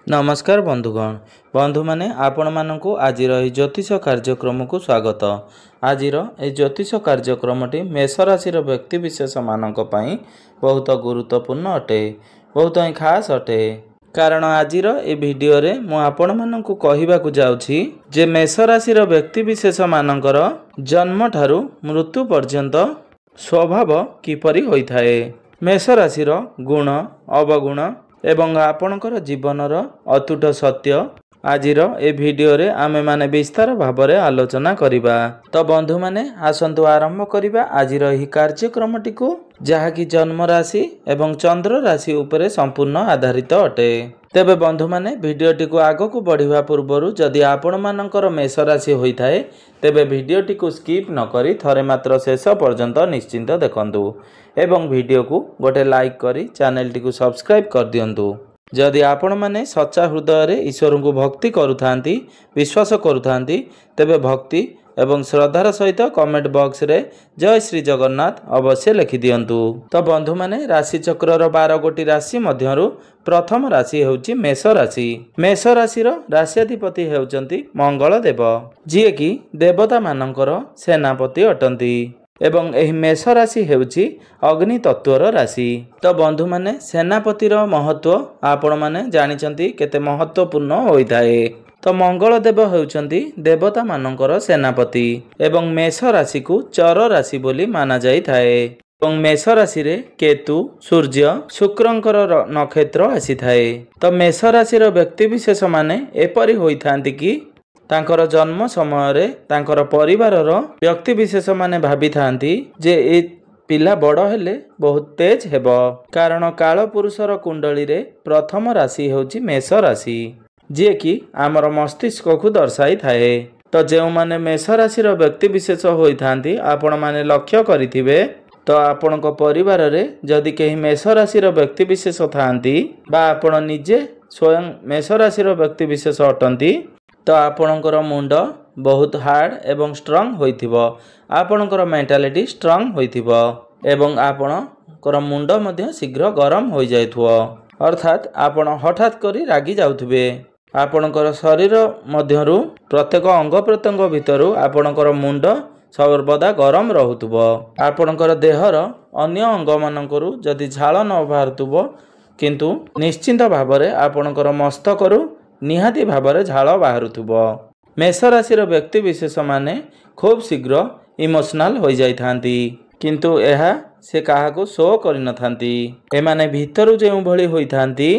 नमस्कार बंधुगण बंधु माने आपण मानकु आजिर एही ज्योतिष कार्यक्रम को स्वागत। आजिर ए ज्योतिष कार्यक्रमटी मेष राशि व्यक्ति विशेष मानक पई बहुत गुरुत्वपूर्ण अटे, बहुत ही खास अटे। कारण आजिर ए वीडियो रे मु आपण मानकु कहिबा को जाउछि जे मेष राशि व्यक्ति विशेष मानकर जन्म ठारू मृत्यु पर्यंत स्वभाव किपरि होइथाए। मेष राशि गुण अवगुण एवं आपणकर जीवनर अतुट सत्य आजिर ए वीडियो रे आमे माने विस्तार भाबरे आलोचना करिबा। तो बंधु माने आसंतु आरंभ करिबा आजिर एही कार्यक्रमटी को, जहाँकि जन्म राशि एवं चंद्र राशि उपरे संपूर्ण आधारित अटे। तेबे बंधु माने वीडियोटी को आगो को बढ़िबा पूर्वरु जदि आपण मानकर मेष राशि होइथाए तेबे वीडियोटी को स्किप न करी थरे मात्र शेष पर्यंत निश्चिंत देखंतु एवं वीडियो को गोटे लाइक करी चैनल टी को सब्सक्राइब कर दियंतु। जदि आपण माने सच्चा हृदय रे ईश्वर को भक्ति करुथांती विश्वास करुथांती तेबे भक्ति एवं श्रद्धार सहित कमेंट बॉक्स रे जय श्री जगन्नाथ अवश्य लिखि दियंतु। तो बंधु माने राशि चक्रर 12 गोटी राशि मध्यरु प्रथम राशि हेउची मेष राशि। मेष राशि राशियाधिपति हेउचंती मंगल देव, जिए कि देवता मानकर सेनापति अटंती एवं एही मेष राशि हेउची अग्नि तत्वर राशि। तो बंधु माने सेनापतिर महत्व आपण माने जानिचंती केते महत्वपूर्ण होइथाए। तो मंगल देव हेउचंती देवता मानकर सेनापति एवं मेष राशि को चर राशि बोली माना जाई थाए। एवं मेष राशि रे केतु सूर्य शुक्रंकर नक्षत्र आसी थाए। तो मेष राशि व्यक्ति विशेष माने एपरि होइथांती कि तांकर जन्म समय रे तांकर परिवार व्यक्ति विशेष माने भाबी थांती जे ए पिला बड़ हेले बहुत तेज हेबो। कारण काल पुरुषर कुंडली रे प्रथम राशि हेउची मेष राशि, जे कि आमर मस्तिष्क को दर्शाई थाए। तो जो माने मेष राशि व्यक्ति विशेष होई थांती आपण माने लक्ष्य करिथिबे तो आपण को परिवार रे जदि केही मेष राशि व्यक्ति विशेष थांती बा आपण निजे स्वयं मेष राशि व्यक्ति विशेष अटंती तो आपणकर मुंड बहुत हार्ड एवं स्ट्रांग होइथिबो। आपणकर मेंटालिटी स्ट्रांग होइथिबो एवं आपणकर मुंड मध्य शीघ्र गरम हो जाइथुओ, अर्थात आपण हठात करी रागी जाउथिबे। आपणकर शरीर मध्यरु प्रत्येक अंग प्रत्यंग भितरु आपणकर मुंड सर्वदा गरम रहुथुबो। आपणकर देहर अन्य अंग मानकरु जदि झाल न बाहरथुबो किंतु निश्चिंत भाबरे आपणकर मस्तकरु निहाती भाबरे झाल बाहरुथुबो। मेष राशि व्यक्ति विशेष माने खूब शीघ्र इमोशनल हो जाइथांती किंतु एहा से काहाकू शो करि नथांती। एमाने भितरु जेउ भली होइथांती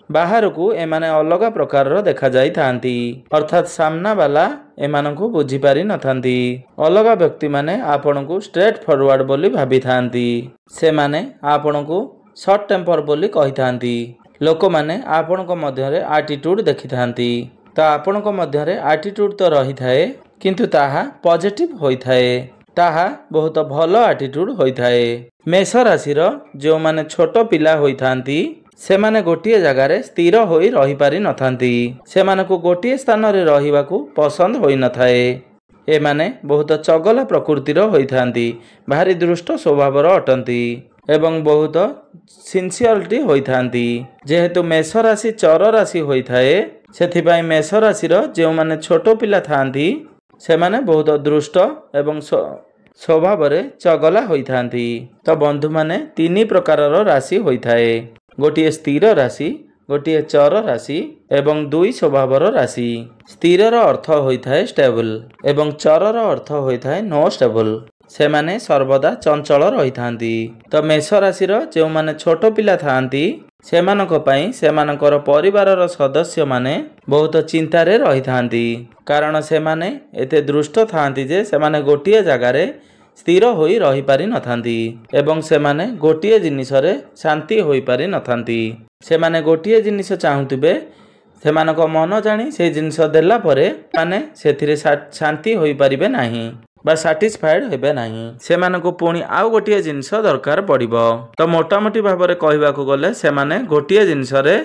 बाहर को एमाने अलग प्रकार देखा जाई थांती, अर्थात सामना वाला एमानकू बुझी पारि नथांती। अलग व्यक्ति माने आपनकू स्ट्रेट फॉरवर्ड बोली भाबी थांती, से माने आपनकू शॉर्ट टेम्पर बोली कहि थांती। लोक माने आपनक मध्यरे एटीट्यूड देखि थांती। तो आपनक मध्यरे एटीट्यूड तो रही थाए किंतु ताहा पॉजिटिव होई थाए, ताहा बहुत भलो एटीट्यूड होई थाए। मेष राशि जो माने छोट पिला होई थांती से माने गोटिए जगार स्थिर होई रही पारि नथांती। से मानकू गोटिए स्थान रे रहिबाकू पसंद होई नथाए। ए माने बहुत चगला प्रकृतिर होई थांती, भारी दुष्ट स्वभावर अटंती एवं बहुत सिंसियरिटी होई थांती। जेहेतु मेष राशि चर राशि होई थाए सेथिपाई मेष राशि जो माने छोट पिला थांती से माने बहुत दुष्ट एवं स्वभाव रे चगला होई थांती। तो बंधु माने तीन प्रकार राशि होई थाए, गोटिए स्थिर राशि, गोटिए चर राशि एवं दुई स्वभावर राशि। स्थिर अर्थ होई थाए स्टेबल एवं चरर अर्थ होई थाए नो स्टेबल। से माने सर्वदा चंचल रही थांती। तो मेष राशि जो माने छोट पिला थांती सेमानक पई सेमानकर परिवारर सदस्य माने बहुत चिंतारे रही थांती। कारण से माने एते दृष्ट थांती जे से माने गोटिए जगार स्थिर होई रही पारि नथांती एवं से माने गोटिए जिनिस रे शांति होई पारि नथांती। से माने गोटिए जिनिस चाहुथिबे सेमानक मन जानी से जिनिस देला परे माने सेथिरे शांति होई पारिबे नाही बा सैटिस्फाइड हेबे नाही। सेमानकू पुणी आउ गोटिए जिनिस दरकार पड़िबो। तो मोटामोटी भाबरे कहिबाकू गले सेमाने गोटिए जिनिस रे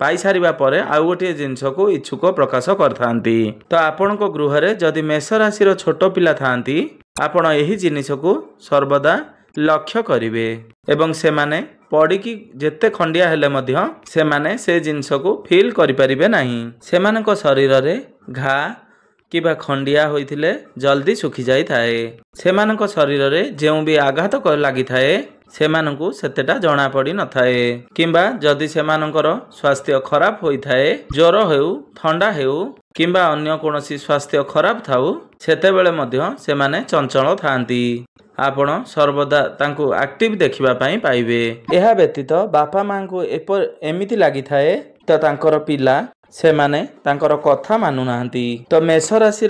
पाई सारिबा परे आउ गोटिए जिनिस को इच्छुक प्रकाश करथांती। तो आपणको गृह रे जदि मेष राशि छोट पिला थांती आपण एही जिनिस को सर्वदा लक्ष्य करिवे एवं सेमाने पड़िकी जेते खंडिया हेले मध्य सेमाने से जिनस को फील करिपारिबे नाही। सेमानक शरीर रे घा किबा खंडिया होइथिले जल्दी सुखी जाई थाए। सेमानक शरीर रे जेउ भी आघात लागि थाए सेमानकु सेतेटा जणा पड़ी न थाए। किंबा जदि सेमानकर स्वास्थ्य खराब होई थाए, ज्वर हेउ ठंडा हेउ किंबा अन्य कोनोसी स्वास्थ्य खराब थाउ सेतेबेले मध्य सेमाने चंचल थांती। आपण सर्वदा तांकु एक्टिव देखिबा पई पाइबे। एहा व्यतीत बापा मां को एमिति लागि थाए त तांकर पिला सेमाने तांकर कथा मानु नाहंती। तो मेष राशि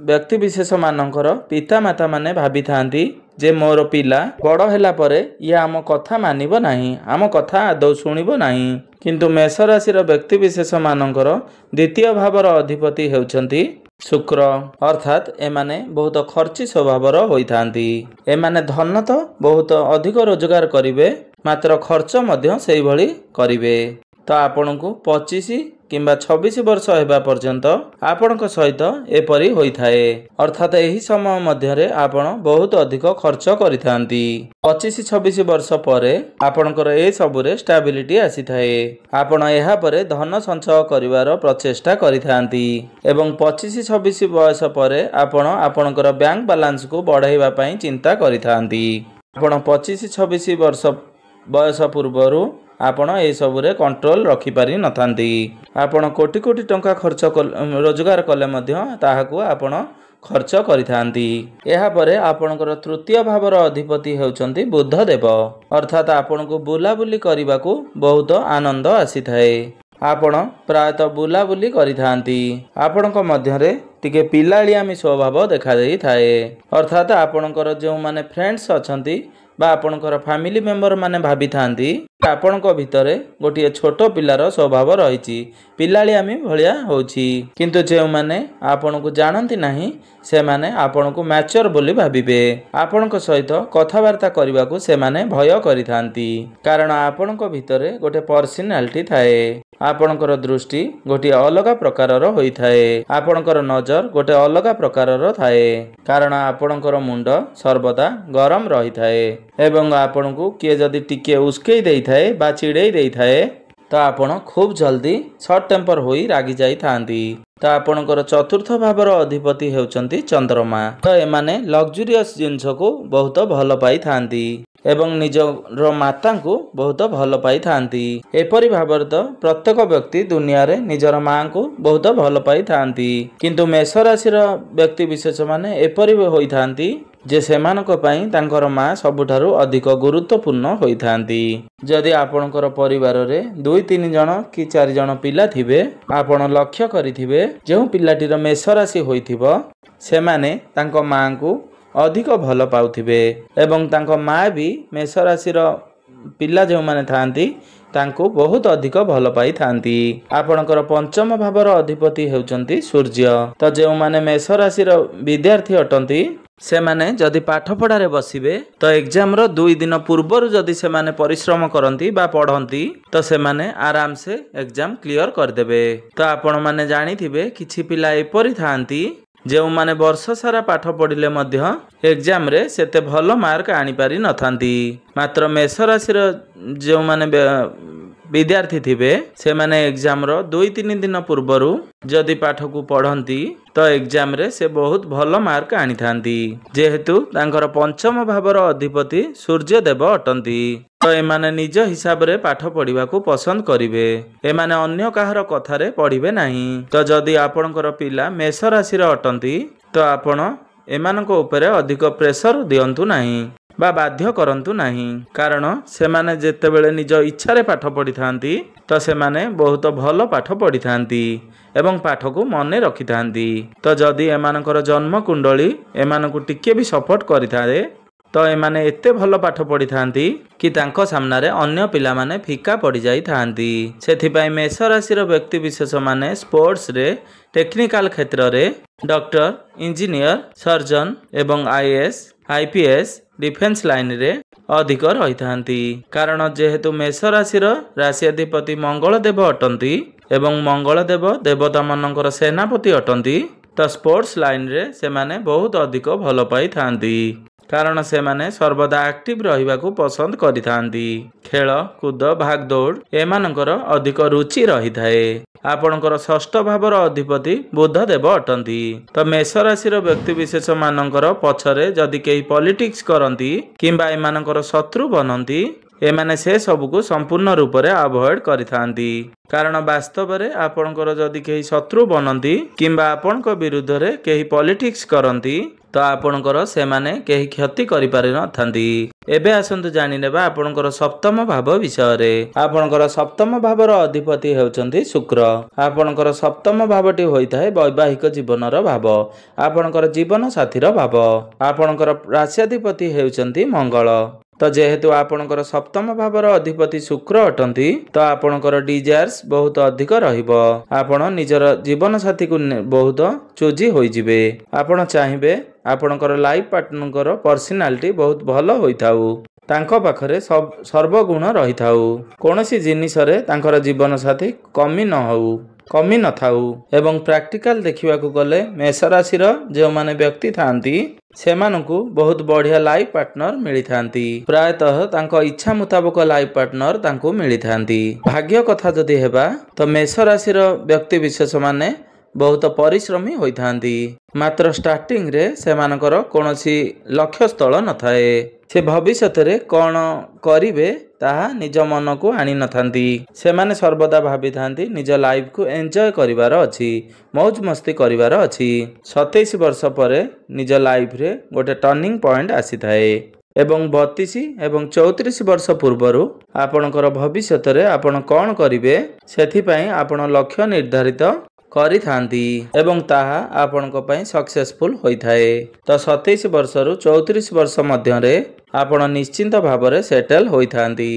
व्यक्ति विशेष मानकर पिता माता माने भाबी थांती जे मोर पिला बड़ होला परे या आम कथा मानिबो नाही, आम कथा आदौ शुणिबो नाही। किंतु मेष राशि व्यक्ति विशेष मानकर द्वितीय भावर अधिपति हेउचंती शुक्र, अर्थात एमाने बहुत खर्ची स्वभावर होइथांती। एमाने धन तो बहुत अधिक रोजगार करिवे, मात्र खर्च मध्य सेही भली करिवे। तो आपनकु 25 किंबा 26 वर्ष हेबा पर्यंत आपनक सहित एपरी होइथाए। अर्थात एही समय मध्यरे आपण बहुत अधिक खर्च करिथांती। 25-26 वर्ष परे आपनकर ए सबुरे स्टेबिलिटी आसीथाए। आपण एहा परे धन संचय करिवार प्रचेष्टा करिथांती एवं 25-26 वर्ष परे आपण आपनकर बैंक बैलेंस को बढ़ाइबा पई चिंता करिथांती। आपण 25-26 वर्ष बयस पूर्वरु आपण ए सबुरे कंट्रोल रखि पारि नथांती। आपण कोटी कोटी टंका खर्च रोजगार कले मध्य ताहाकु आपण खर्च करिथांती। एहा परे आपणकर तृतीय भावर अधिपति हेउचंती बुध देव, अर्थात आपणकु बुलाबुली करिबाकू बहुत आनंद आसीथाए। आपण प्रायतः बुलाबुली करिथांती। आपणक मध्यरे टिके पिलालियामी स्वभाव देखा देई थाए। अर्थात आपणकर जो माने फ्रेंड्स अछंती बा आपणकर फैमिली मेंबर माने भाबी थांती आपणक भितरे गोटे छोट पिलार स्वभाव रहिछि, पिलालियामी भलिया होछि। किंतु जे माने आपणकु जानंती नाही से माने आपणकु मैच्योर बोली भाबिबे। आपणक सहित कथावार्ता करिबाकू से माने भय करिथांती, कारण आपणक भितरे गोटे पर्सनालिटी थाए। आपणकर दृष्टि गोटे अलग प्रकारर होइथाए, आपणकर नजर गोटे अलग प्रकारर थाए, कारण आपणकर मुंड सर्वदा गरम रहिथाए एवं आपणकु किए जदि टिके उस्केई देइथाए बा चिड़ेई देइथाए तो आपण खूब जल्दी शॉर्ट टेम्पर होई रागी जाई थांती। तो आपणकर चतुर्थ भावर अधिपति हेउचंती चंद्रमा। तो एमाने लग्जरियस जिंस को बहुत भल पाई थांती एवं निजर माता को बहुत भल पाई थांती। एपरि भावर तो प्रत्येक व्यक्ति दुनिया रे निजर मां को बहुत भल पाई थांती। किंतु मेष राशि व्यक्ति विशेष माने एपरि होई थांती जे सेमानक पई तांकर मां सबुठारु अधिक गुरुत्वपूर्ण होई थांती। जदि आपणकर परिवार रे 2-3 जण कि 4 जण पिला थिबे, आपण लक्ष्य करिथिबे जे पिलाटीर मेष राशि होइथिबो सेमाने तांको मां को अधिक भल पाउथिबे एवं तांको मां भी मेष राशिर पिला जो माने थांती तांको बहुत अधिक भल पाई थांती। आपणकर पंचम भावर अधिपति हेउचंती सूर्य। तो जो माने मेष राशिर विद्यार्थी अटंती से माने जदि पाठ पढ़ारे बसिबे तो एग्जाम रो 2 दिन पूर्वर जदि से माने परिश्रम करंती बा पढ़ंती तो से माने आराम से एग्जाम क्लियर कर देबे। तो आपण माने जानि थिबे किछि पिला एपरि थांती जो माने वर्ष सारा पाठ पढ़िले मध्य एग्जाम रे सेते भल मार्क आनी पारि नथांती। मात्र मेष राशिर जो माने विद्यार्थी थिबे से माने एग्जाम रो 2-3 दिन पूर्वरु जदि पाठ को पढ़ंती तो एग्जाम रे से बहुत भल मार्क आनी थांती, जेहेतु तांकर पंचम भावर अधिपति सूर्य देव अटंती। तो एमाने निज हिसाब रे पाठ पढ़िबा को पसंद करिवे, एमाने अन्य काहर कथारे पढ़िबे नाही। तो जदि आपणकर पिला मेष राशि रे अटंती तो आपण एमानक उपरे अधिक प्रेशर दियंतु नाही बा बाध्य करंतु नाही, कारण से माने जेतेबेले निज इच्छा रे पाठ पढ़ी थांती तो से माने बहुत भल पाठ पढ़ी थांती एवं पाठ को मने रखि थांती। तो जदि एमानकर जन्म कुंडली एमानकु टिके भी सपोर्ट करि थाए तो एमाने एते भल पाठ पढ़ी थांती कि तांको सामना रे अन्य पिला माने फीका पड़ी जाई थांती। सेथि पई मेष राशिर व्यक्ति विशेष माने स्पोर्ट्स रे टेक्निकल क्षेत्र रे डॉक्टर, इंजीनियर, सर्जन एवं आईएएस, आईपीएस, डिफेंस लाइन रे अधिक रही थांती, कारण जेहेतु मेष राशिर राशिअधिपति मंगल देव अटंती एवं मंगल देव देवता मानकर सेनापति अटंती। तो स्पोर्ट्स लाइन रे से माने बहुत अधिक भल पाई थांती। କାରଣ ସେମାନେ ସର୍ବଦା ଆକ୍ଟିଭ ରହିବାକୁ ପସନ୍ଦ କରିଥାନ୍ତି। ଖେଳ କୁଦ ଭାଗଦୌଡ଼ ଏମାନଙ୍କର ଅଧିକ ରୁଚି ରହିଥାଏ। ଆପଣଙ୍କର ଷଷ୍ଠ ଭାବର ଅଧିପତି ବୁଧଦେବ ଅଟନ୍ତି। ତ ମେଷ ରାଶିର ବ୍ୟକ୍ତିବିଶେଷ ମାନଙ୍କର ପଛରେ ଯଦି କେହି ପଲିଟିକ୍ସ କରନ୍ତି କିମ୍ବା ଏମାନଙ୍କର ଶତ୍ରୁ ବନନ୍ତି, ଏମାନେ ସେ ସବୁକୁ ସମ୍ପୂର୍ଣ୍ଣ ରୂପରେ ଆଭଏଡ୍ କରିଥାନ୍ତି। କାରଣ ବାସ୍ତବରେ ଆପଣଙ୍କର ଯଦି କେହି ଶତ୍ରୁ ବନନ୍ତି କିମ୍ବା ଆପଣଙ୍କ ବିରୁଦ୍ଧରେ କେହି ପଲିଟିକ୍ସ କରନ୍ତି ତ ଆପଣଙ୍କର ସେମାନେ କେହି କ୍ଷତି କରିପାରିନଥାନ୍ତି। ଏବେ ଆସନ୍ତୁ ଜାଣିନେବା ଆପଣଙ୍କର ସପ୍ତମ ଭାବ ବିଷୟରେ। ଆପଣଙ୍କର ସପ୍ତମ ଭାବର ଅଧିପତି ହେଉଛନ୍ତି ଶୁକ୍ର। ଆପଣଙ୍କର ସପ୍ତମ ଭାବଟି ହୋଇଥାଏ ବୈବାହିକ ଜୀବନର ଭାବ, ଆପଣଙ୍କର ଜୀବନ ସାଥୀର ଭାବ। ଆପଣଙ୍କର ରାଶ୍ୟାଧିପତି ହେଉଛନ୍ତି ମଙ୍ଗଳ। ତ ଯେହେତୁ ଆପଣଙ୍କର ସପ୍ତମ ଭାବର ଅଧିପତି ଶୁକ୍ର ଅଟନ୍ତି ତ ଆପଣଙ୍କର ଡିଜାୟାର୍ସ ବହୁତ ଅଧିକ ରହିବ। ଆପଣ ନିଜର ଜୀବନ ସାଥୀକୁ ବହୁତ ଚୁଜି ହୋଇଯିବେ। ଆପଣ ଚାହିଁବେ ଆପଣଙ୍କର ଲାଇଫ୍ ପାର୍ଟନରଙ୍କର ପର୍ସନାଲିଟି ବହୁତ ଭଲ ହୋଇଥାଉ, ତାଙ୍କ ପାଖରେ ସର୍ବଗୁଣ ରହିଥାଉ, କୌଣସି ଜିନିଷରେ ତାଙ୍କର ଜୀବନ ସାଥୀ କମି ନଥାଉ। ଏବଂ ପ୍ରାକ୍ଟିକାଲ ଦେଖିବାକୁ ଗଲେ ମେଷ ରାଶିର ଯେଉଁମାନେ ବ୍ୟକ୍ତି ଥାଆନ୍ତି ସେମାନଙ୍କୁ ବହୁତ ବଢ଼ିଆ ଲାଇଫ୍ ପାର୍ଟନର ମିଳିଥାନ୍ତି। ପ୍ରାୟତଃ ତାଙ୍କ ଇଚ୍ଛା ମୁତାବକ ଲାଇଫ୍ ପାର୍ଟନର ତାଙ୍କୁ ମିଳିଥାନ୍ତି। ଭାଗ୍ୟ କଥା ଯଦି ହେବା ତ ମେଷ ରାଶିର ବ୍ୟକ୍ତିବିଶେଷ ମାନେ ବହୁତ ପରିଶ୍ରମୀ ହୋଇଥାନ୍ତି। ମାତ୍ର ଷ୍ଟାର୍ଟିଂରେ ସେମାନଙ୍କର କୌଣସି ଲକ୍ଷ୍ୟସ୍ଥଳ ନଥାଏ। ସେ ଭବିଷ୍ୟତରେ କ'ଣ କରିବେ ତାହା ନିଜ ମନକୁ ଆଣିନଥାନ୍ତି। ସେମାନେ ସର୍ବଦା ଭାବିଥାନ୍ତି ନିଜ ଲାଇଫକୁ ଏନ୍ଜୟ କରିବାର ଅଛି, ମୌଜ ମସ୍ତି କରିବାର ଅଛି। 27 ବର୍ଷ ପରେ ନିଜ ଲାଇଫରେ ଗୋଟେ ଟର୍ଣ୍ଣିଂ ପଏଣ୍ଟ ଆସିଥାଏ ଏବଂ 32 ଏବଂ 34 ବର୍ଷ ପୂର୍ବରୁ ଆପଣଙ୍କର ଭବିଷ୍ୟତରେ ଆପଣ କ'ଣ କରିବେ ସେଥିପାଇଁ ଆପଣ ଲକ୍ଷ୍ୟ ନିର୍ଦ୍ଧାରିତ କରିଥାନ୍ତି ଏବଂ ତାହା ଆପଣଙ୍କ ପାଇଁ ସକ୍ସେସଫୁଲ ହୋଇଥାଏ। ତ 27 ବର୍ଷରୁ 34 ବର୍ଷ ମଧ୍ୟରେ ଆପଣ ନିଶ୍ଚିନ୍ତ ଭାବରେ ସେଟେଲ ହୋଇଥାନ୍ତି।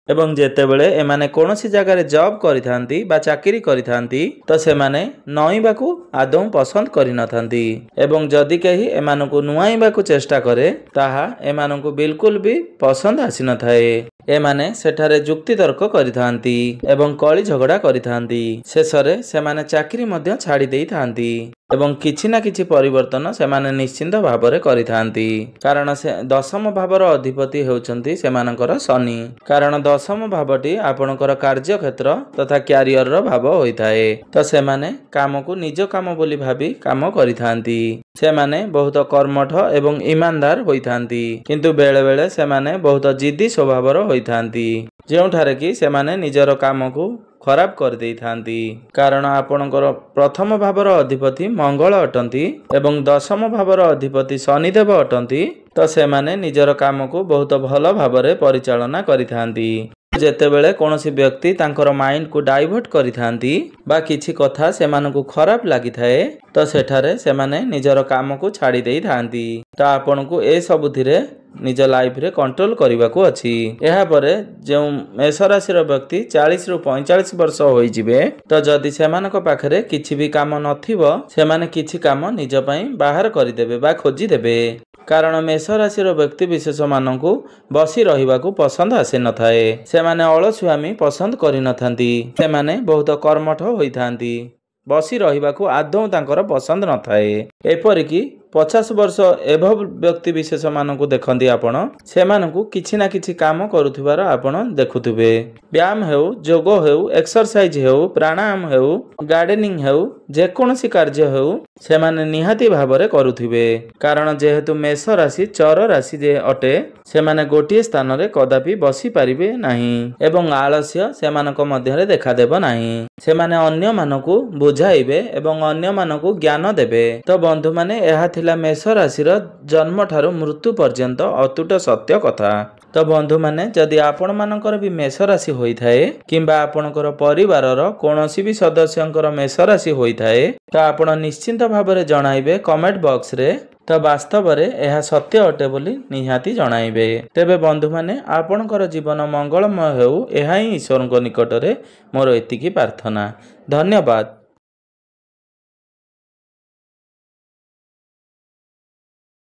ଏବଂ ଯେତେବେଳେ ଏମାନେ କୌଣସି ଜାଗାରେ ଜବ୍ କରିଥାନ୍ତି ବା ଚାକିରି କରିଥାନ୍ତି ତ ସେମାନେ ନଇଁବାକୁ ଆଦୌ ପସନ୍ଦ କରିନଥାନ୍ତି ଏବଂ ଯଦି କେହି ଏମାନଙ୍କୁ ନୁଆଁଇବାକୁ ଚେଷ୍ଟା କରେ ତାହା ଏମାନଙ୍କୁ ବିଲକୁଲ ବି ପସନ୍ଦ ଆସିନଥାଏ। ଏମାନେ ସେଠାରେ ଯୁକ୍ତିତର୍କ କରିଥାନ୍ତି ଏବଂ କଳି ଝଗଡ଼ା କରିଥାନ୍ତି। ଶେଷରେ ସେମାନେ ଚାକିରି ମଧ୍ୟ ଛାଡ଼ି ଦେଇଥାନ୍ତି ଏବଂ କିଛି ନା କିଛି ପରିବର୍ତ୍ତନ ସେମାନେ ନିଶ୍ଚିନ୍ତ ଭାବରେ କରିଥାନ୍ତି। କାରଣ ସେ ଦଶମ ଭାବର ଅଧିପତି ହେଉଛନ୍ତି ସେମାନଙ୍କର ଶନି। କାରଣ ଦଶମ ଭାବଟି ଆପଣଙ୍କର କାର୍ଯ୍ୟକ୍ଷେତ୍ର ତଥା କ୍ୟାରିୟରର ଭାବ ହୋଇଥାଏ। ତ ସେମାନେ କାମକୁ ନିଜ କାମ ବୋଲି ଭାବି କାମ କରିଥାନ୍ତି। ସେମାନେ ବହୁତ କର୍ମଠ ଏବଂ ଇମାନଦାର ହୋଇଥାନ୍ତି, କିନ୍ତୁ ବେଳେବେଳେ ସେମାନେ ବହୁତ ଜିଦ୍ଦି ସ୍ୱଭାବର ହୋଇଥାନ୍ତି, ଯେଉଁଠାରେ କି ସେମାନେ ନିଜର କାମକୁ ଖରାପ କରିଦେଇଥାନ୍ତି। କାରଣ ଆପଣଙ୍କର ପ୍ରଥମ ଭାବର ଅଧିପତି ମଙ୍ଗଳ ଅଟନ୍ତି ଏବଂ ଦଶମ ଭାବର ଅଧିପତି ଶନିଦେବ ଅଟନ୍ତି। ତ ସେମାନେ ନିଜର କାମକୁ ବହୁତ ଭଲ ଭାବରେ ପରିଚାଳନା କରିଥାନ୍ତି। ଯେତେବେଳେ କୌଣସି ବ୍ୟକ୍ତି ତାଙ୍କର ମାଇଣ୍ଡକୁ ଡାଇଭର୍ଟ କରିଥାନ୍ତି ବା କିଛି କଥା ସେମାନଙ୍କୁ ଖରାପ ଲାଗିଥାଏ ତ ସେଠାରେ ସେମାନେ ନିଜର କାମକୁ ଛାଡ଼ି ଦେଇଥାନ୍ତି। ତ ଆପଣଙ୍କୁ ଏସବୁଥିରେ ନିଜ ଲାଇଫରେ କଣ୍ଟ୍ରୋଲ କରିବାକୁ ଅଛି। ଏହାପରେ ଯେଉଁ ମେଷ ରାଶିର ବ୍ୟକ୍ତି 40ରୁ 45 ବର୍ଷ ହୋଇଯିବେ ତ ଯଦି ସେମାନଙ୍କ ପାଖରେ କିଛି ବି କାମ ନଥିବ ସେମାନେ କିଛି କାମ ନିଜ ପାଇଁ ବାହାର କରିଦେବେ ବା ଖୋଜିଦେବେ। କାରଣ ମେଷ ରାଶିର ବ୍ୟକ୍ତିବିଶେଷ ମାନଙ୍କୁ ବସି ରହିବାକୁ ପସନ୍ଦ ଆସିନଥାଏ। ସେମାନେ ଅଳସୁଆମୀ ପସନ୍ଦ କରିନଥାନ୍ତି। ସେମାନେ ବହୁତ କର୍ମଠ ହୋଇଥାନ୍ତି। ବସି ରହିବାକୁ ଆଦୌ ତାଙ୍କର ପସନ୍ଦ ନଥାଏ। ଏପରିକି 50 ବର୍ଷ ଏଭବ ବ୍ୟକ୍ତିବିଶେଷ ମାନଙ୍କୁ ଦେଖନ୍ତି ଆପଣ, ସେମାନଙ୍କୁ କିଛି ନା କିଛି କାମ କରୁଥିବାର ଆପଣ ଦେଖୁଥିବେ। ବ୍ୟାୟାମ ହେଉ, ଯୋଗ ହେଉ, ଏକ୍ସରସାଇଜ ହେଉ, ପ୍ରାଣାୟାମ ହେଉ, ଗାର୍ଡେନିଂ ହେଉ, ଯେକୌଣସି କାର୍ଯ୍ୟ ହେଉ ସେମାନେ ନିହାତି ଭାବରେ କରୁଥିବେ। କାରଣ ଯେହେତୁ ମେଷ ରାଶି ଚର ରାଶି ଯେ ଅଟେ ସେମାନେ ଗୋଟିଏ ସ୍ଥାନରେ କଦାପି ବସି ପାରିବେ ନାହିଁ ଏବଂ ଆଳସ୍ୟ ସେମାନଙ୍କ ମଧ୍ୟରେ ଦେଖାଦେବ ନାହିଁ। ସେମାନେ ଅନ୍ୟମାନଙ୍କୁ ବୁଝାଇବେ ଏବଂ ଅନ୍ୟମାନଙ୍କୁ ଜ୍ଞାନ ଦେବେ। ତ ବନ୍ଧୁମାନେ ଏହା ଥିଲା ମେଷ ରାଶିର ଜନ୍ମଠାରୁ ମୃତ୍ୟୁ ପର୍ଯ୍ୟନ୍ତ ଅତୁଟ ସତ୍ୟ କଥା। ତ ବନ୍ଧୁମାନେ ଯଦି ଆପଣମାନଙ୍କର ବି ମେଷ ରାଶି ହୋଇଥାଏ କିମ୍ବା ଆପଣଙ୍କର ପରିବାରର କୌଣସି ବି ସଦସ୍ୟଙ୍କର ମେଷ ରାଶି ହୋଇଥାଏ ତ ଆପଣ ନିଶ୍ଚିନ୍ତ ଭାବରେ ଜଣାଇବେ କମେଣ୍ଟ ବକ୍ସରେ। ତ ବାସ୍ତବରେ ଏହା ସତ୍ୟ ଅଟେ ବୋଲି ନିହାତି ଜଣାଇବେ। ତେବେ ବନ୍ଧୁମାନେ ଆପଣଙ୍କର ଜୀବନ ମଙ୍ଗଳମୟ ହେଉ, ଏହା ହିଁ ଈଶ୍ୱରଙ୍କ ନିକଟରେ ମୋର ଏତିକି ପ୍ରାର୍ଥନା। ଧନ୍ୟବାଦ।